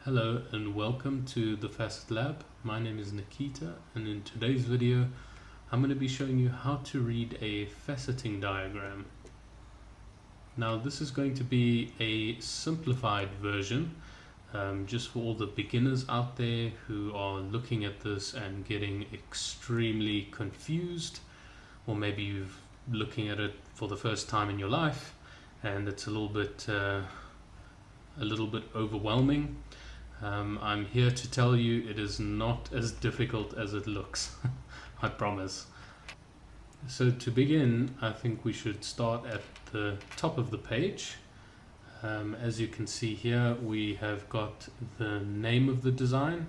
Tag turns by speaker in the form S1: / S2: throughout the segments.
S1: Hello and welcome to the Facet Lab. My name is Nikita, and in today's video I'm going to be showing you how to read a faceting diagram. Now this is going to be a simplified version just for all the beginners out there who are looking at this and getting extremely confused, or maybe you're looking at it for the first time in your life and it's a little bit overwhelming. I'm here to tell you it is not as difficult as it looks. I promise. So to begin, I think we should start at the top of the page. As you can see here, we have got the name of the design,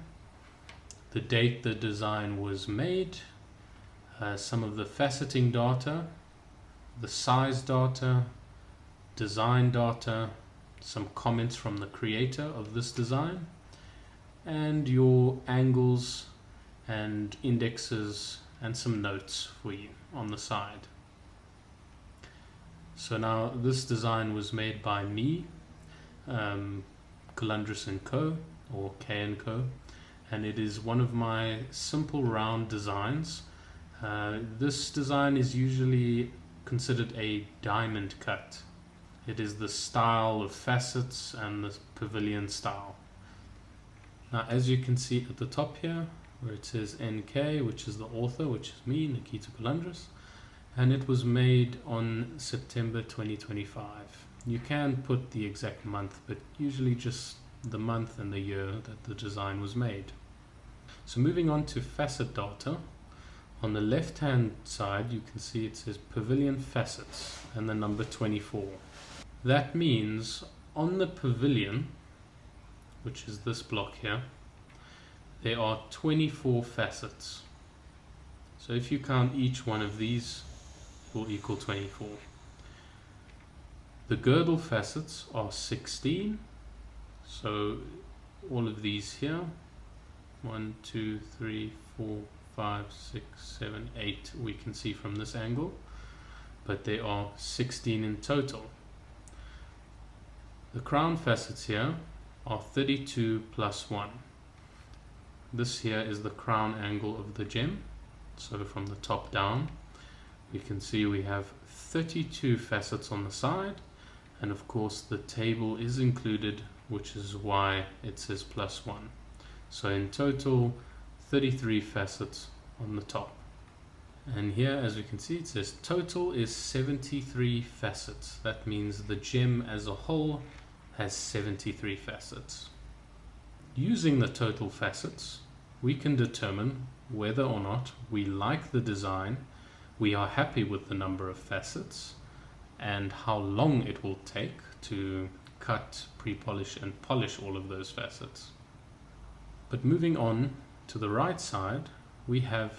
S1: the date the design was made, some of the faceting data, the size data, design data, some comments from the creator of this design, and your angles and indexes and some notes for you on the side. So now this design was made by me, Colundris & Co. or K & Co. and it is one of my simple round designs. This design is usually considered a diamond cut. It is the style of facets and the Pavilion style. Now as you can see at the top here where it says NK, which is the author, which is me, Nikita Colundris, and it was made on September 2025. You can put the exact month, but usually just the month and the year that the design was made. So moving on to facet data, on the left hand side you can see it says Pavilion Facets and the number 24. That means on the Pavilion, which is this block here, there are 24 facets. So if you count each one of these, it will equal 24. The girdle facets are 16. So all of these here, 1, 2, 3, 4, 5, 6, 7, 8, we can see from this angle, but there are 16 in total. The crown facets here are 32 plus 1. This here is the crown angle of the gem. So from the top down, we can see we have 32 facets on the side, and of course the table is included, which is why it says plus 1. So in total, 33 facets on the top. And here, as we can see, it says total is 73 facets. That means the gem as a whole has 73 facets. Using the total facets, we can determine whether or not we like the design, we are happy with the number of facets, and how long it will take to cut, pre-polish and polish all of those facets. But moving on to the right side, we have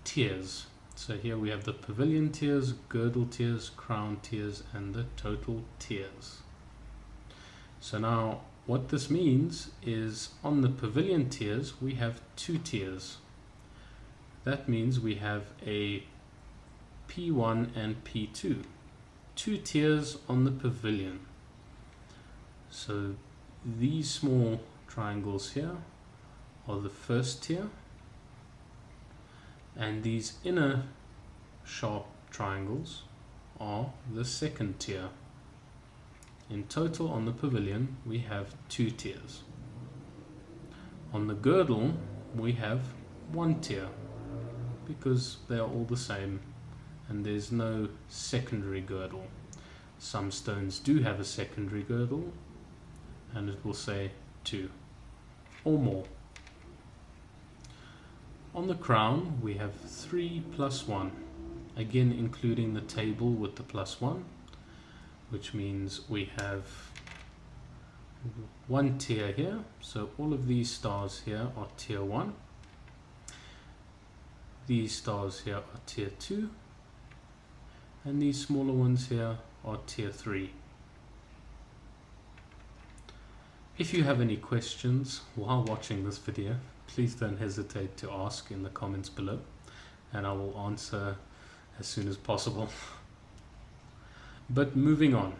S1: tiers. So here we have the Pavilion tiers, girdle tiers, crown tiers, and the total tiers. So now what this means is on the Pavilion tiers we have 2 tiers. That means we have a P1 and P2. 2 tiers on the Pavilion. So these small triangles here are the first tier, and these inner sharp triangles are the second tier. In total on the Pavilion we have 2 tiers. On the girdle we have 1 tier because they are all the same and there's no secondary girdle. Some stones do have a secondary girdle and it will say 2 or more. On the crown we have 3 plus 1, again including the table with the plus 1, which means we have 1 tier here. So all of these stars here are tier 1. These stars here are tier 2. And these smaller ones here are tier 3. If you have any questions while watching this video, please don't hesitate to ask in the comments below, and I will answer as soon as possible. But moving on,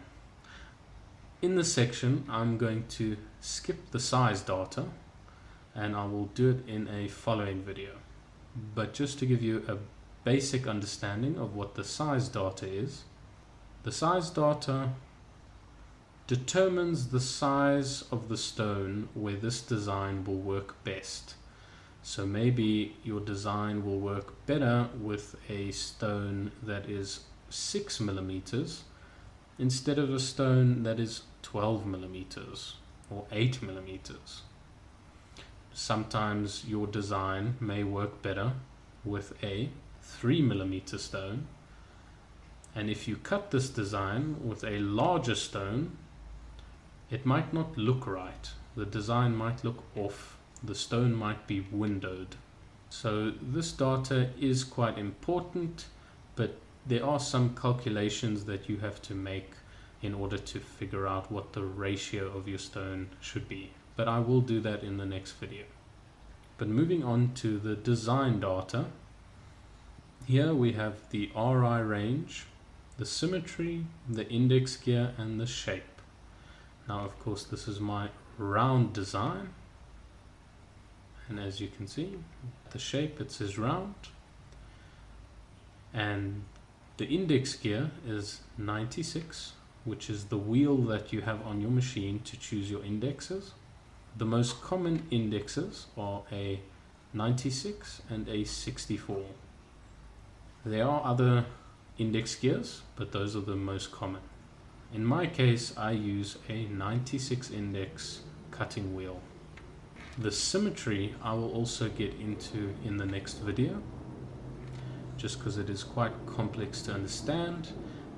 S1: in this section I'm going to skip the size data, and I will do it in a following video. But just to give you a basic understanding of what the size data is, the size data determines the size of the stone where this design will work best. So maybe your design will work better with a stone that is 6 millimeters instead of a stone that is 12 millimeters or 8 millimeters. Sometimes your design may work better with a 3 millimeter stone, and if you cut this design with a larger stone, it might not look right. The design might look off. The stone might be windowed. So this data is quite important, but there are some calculations that you have to make in order to figure out what the ratio of your stone should be. But I will do that in the next video. But moving on to the design data, here we have the RI range, the symmetry, the index gear, and the shape. Now, of course, this is my round design, and as you can see, the shape, it says round, and the index gear is 96, which is the wheel that you have on your machine to choose your indexes. The most common indexes are a 96 and a 64. There are other index gears, but those are the most common. In my case, I use a 96 index cutting wheel. The symmetry I will also get into in the next video, just because it is quite complex to understand,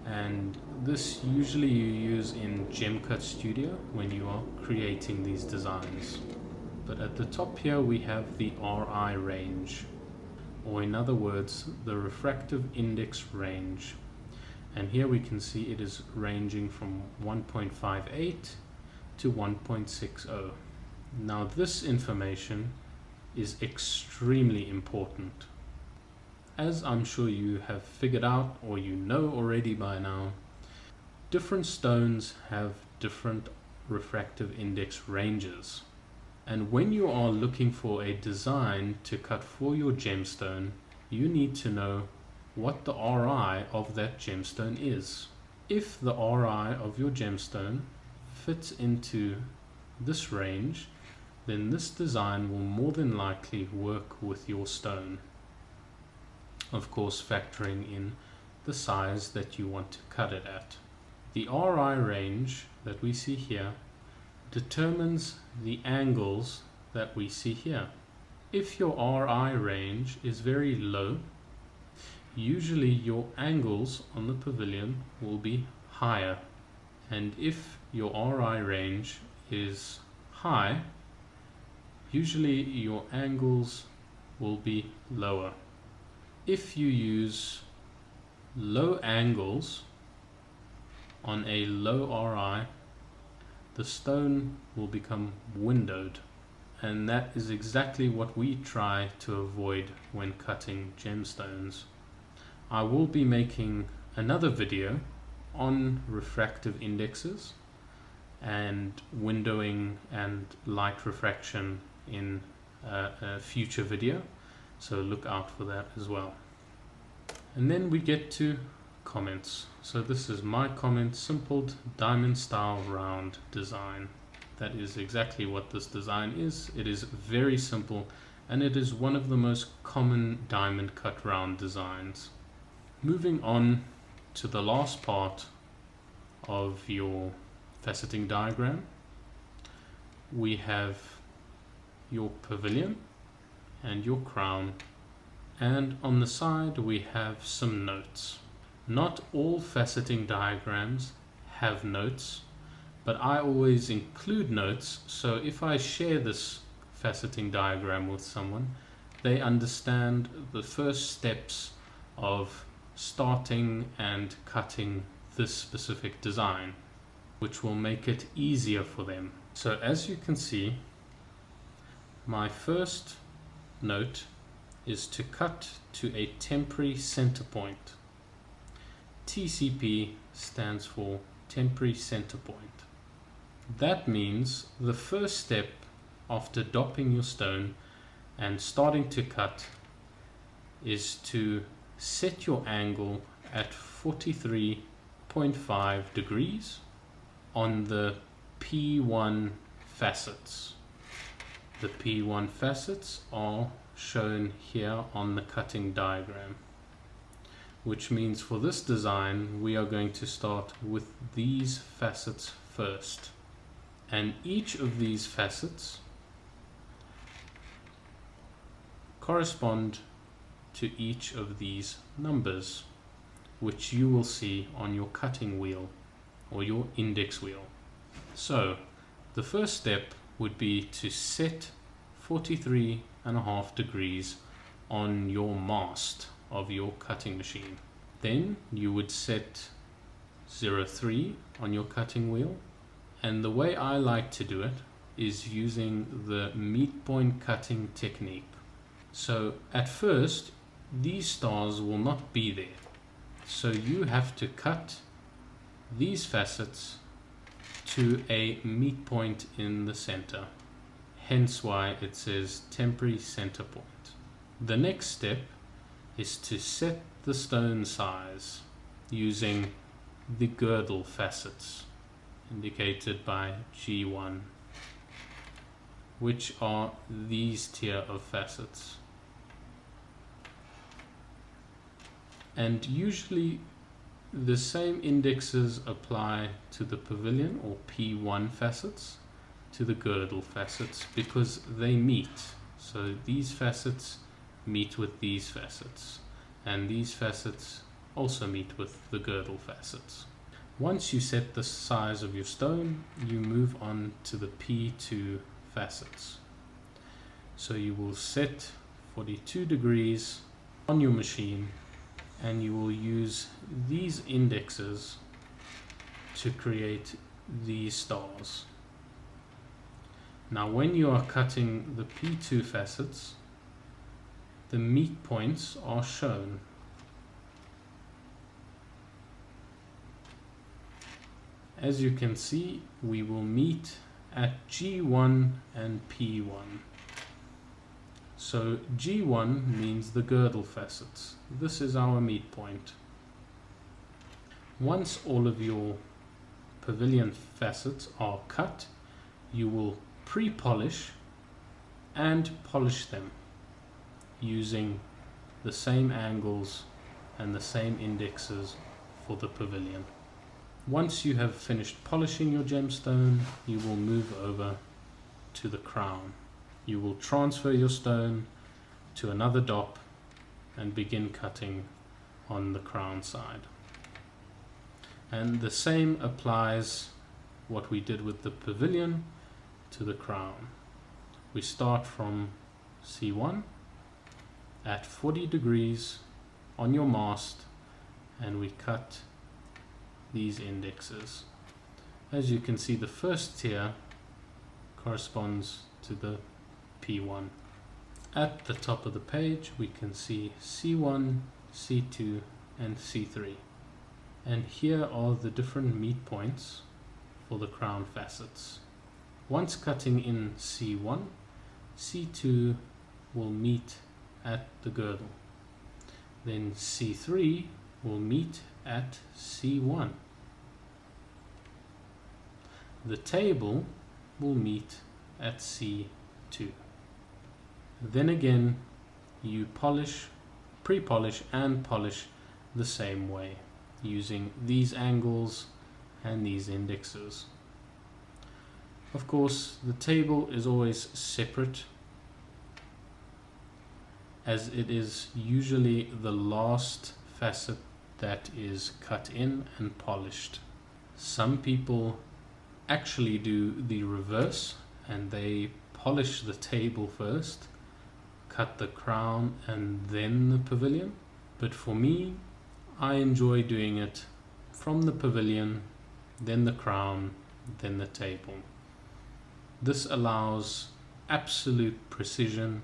S1: and this usually you use in GemCut Studio when you are creating these designs. But at the top here we have the RI range, or in other words, the refractive index range. And here we can see it is ranging from 1.58 to 1.60. Now this information is extremely important. As I'm sure you have figured out, or you know already by now, different stones have different refractive index ranges. And when you are looking for a design to cut for your gemstone, you need to know what the RI of that gemstone is. If the RI of your gemstone fits into this range, then this design will more than likely work with your stone. Of course, factoring in the size that you want to cut it at. The RI range that we see here determines the angles that we see here. If your RI range is very low, usually your angles on the pavilion will be higher. And if your RI range is high, usually your angles will be lower. If you use low angles on a low RI, the stone will become windowed, and that is exactly what we try to avoid when cutting gemstones. I will be making another video on refractive indexes and windowing and light refraction in a future video, so look out for that as well. And then we get to comments. So this is my comment: simple diamond style round design. That is exactly what this design is. It is very simple, and it is one of the most common diamond cut round designs. Moving on to the last part of your faceting diagram, we have your pavilion and your crown, and on the side we have some notes. Not all faceting diagrams have notes, but I always include notes, so if I share this faceting diagram with someone, they understand the first steps of starting and cutting this specific design, which will make it easier for them. So as you can see, my first note is to cut to a temporary center point. TCP stands for temporary center point. That means the first step after dopping your stone and starting to cut is to set your angle at 43.5 degrees on the P1 facets. The P1 facets are shown here on the cutting diagram, which means for this design we are going to start with these facets first, and each of these facets correspond to each of these numbers, which you will see on your cutting wheel or your index wheel. So the first step would be to set 43.5 degrees on your mast of your cutting machine. Then you would set 0.3 on your cutting wheel, and the way I like to do it is using the meat point cutting technique. So at first these stars will not be there, so you have to cut these facets to a meet point in the center, hence why it says temporary center point. The next step is to set the stone size using the girdle facets indicated by G1, which are these tier of facets. And usually the same indexes apply to the Pavilion or P1 facets to the girdle facets because they meet. So these facets meet with these facets, and these facets also meet with the girdle facets. Once you set the size of your stone, you move on to the P2 facets. So you will set 42 degrees on your machine, and you will use these indexes to create these stars. Now when you are cutting the P2 facets, the meet points are shown. As you can see, we will meet at G1 and P1. So G1 means the girdle facets. This is our meet point. Once all of your Pavilion facets are cut, you will pre-polish and polish them using the same angles and the same indexes for the Pavilion. Once you have finished polishing your gemstone, you will move over to the crown. You will transfer your stone to another dop and begin cutting on the crown side. And the same applies what we did with the Pavilion to the crown. We start from C1 at 40 degrees on your mast, and we cut these indexes. As you can see, the first tier corresponds to the P1. At the top of the page we can see C1, C2 and C3, and here are the different meet points for the crown facets. Once cutting in C1, C2 will meet at the girdle, then C3 will meet at C1. The table will meet at C2. Then again you polish, pre-polish and polish the same way using these angles and these indexes. Of course the table is always separate, as it is usually the last facet that is cut in and polished. Some people actually do the reverse and they polish the table first, cut the crown and then the Pavilion, but for me I enjoy doing it from the Pavilion, then the crown, then the table. This allows absolute precision,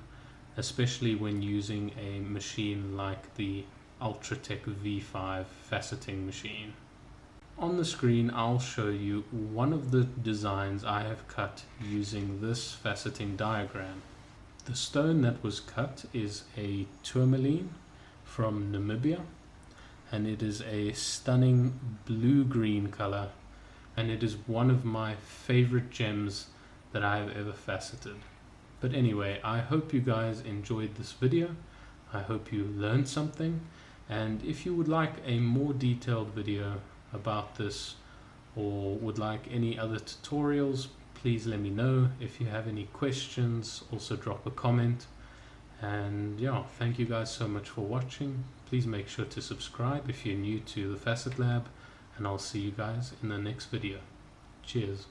S1: especially when using a machine like the Ultratech V5 faceting machine. On the screen I'll show you one of the designs I have cut using this faceting diagram. The stone that was cut is a tourmaline from Namibia, and it is a stunning blue-green color, and it is one of my favorite gems that I have ever faceted. But anyway, I hope you guys enjoyed this video. I hope you learned something, and if you would like a more detailed video about this or would like any other tutorials, please let me know. If you have any questions, also drop a comment. And yeah, thank you guys so much for watching. Please make sure to subscribe if you're new to the Facet Lab, and I'll see you guys in the next video. Cheers.